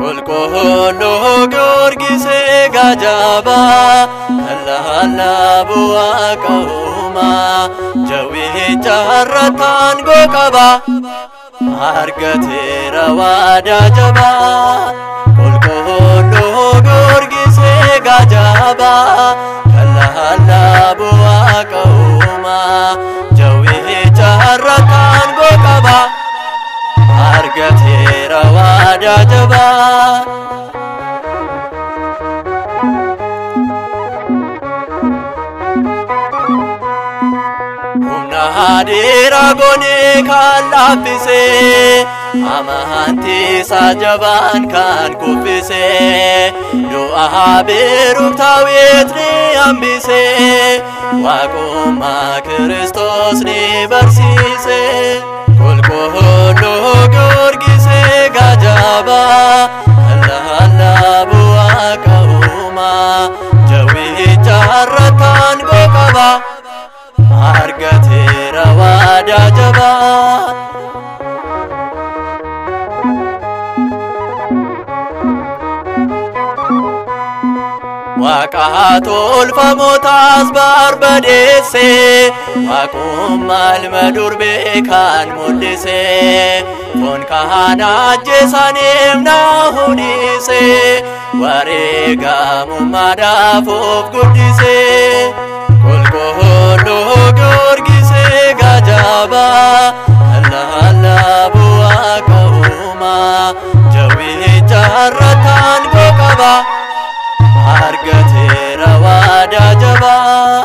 Qulqulluu Giyoorgisee gaajabaa Allaala bu'aa qa'uumaa Jawwicha irrattaan gooqabaa argateera waadaa jabaa. Qulqulluu Giyoorgisee gaajabaa Allaala bu'aa qa'uumaa Jawwicha irrattaan gooqabaa argateera waadaa jabaa. Humna dheeraa goonee kan laaffisee amantii isaa jabaan kan kuffisee du'aa beeruuf taawweet ni hambisee waaqummaa Kiristoos ni barsiisee. Qulqulluu Giyoorgisee gaajabaa Allaala bu'aa qa'uumaa Jawwicha irrattaan gooqabaa argateera waadaa jabaa. Waaqa tolfamootaas barbadeessee waaqummaa ilma durbee kan mul'isee foon kan ajjeesaniif na hundisee wareegamummaadhaaf of guddisee. Qulqulluu Giyoorgisee gaajabaa Allaala bu'aa qa'uumaa Jawwicha irrattaan gooqabaa argateera waadaa jabaa.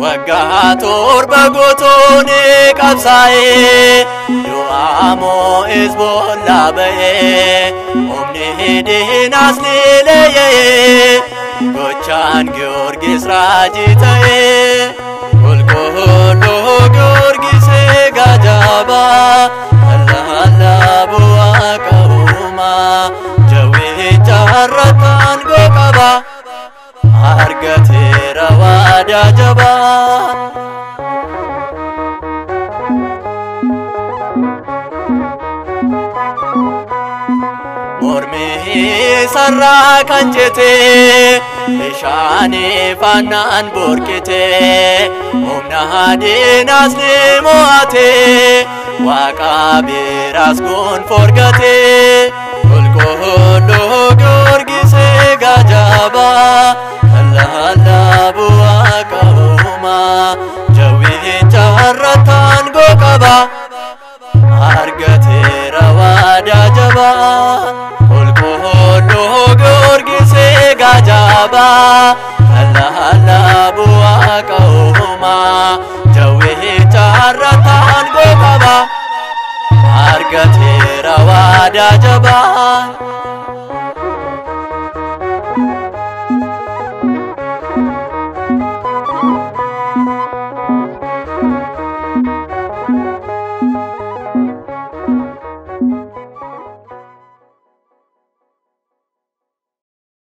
Waggaa torba gootoonee qabsaa'ee du'aa moo'es boollaa ba'ee humni diinaas ni leeyee gochaan Giyoorgis raajii ta'ee. Qulqulluu Giyoorgisee gaajabaa Allaala bu'aa qa'uumaa Jawwicha irrattaan gooqabaa argateera waadaa jabaa. Mormii sarraa kan jetee bishaanii faannaan burqitee humna diinaas ni mo'atee waaqa biraas gonfoo argatee. Qulqulluu Giyoorgisee gaajabaa Allaala bu'aa qa'uumaa Jawwicha irrattaan gooqabaa argateera waadaa jabaa. Qulqulluu Giyoorgisee gaajabaa Allaala bu'aa qa'uumaa Jawwicha irrattaan gooqabaa argateera waadaa jabaa.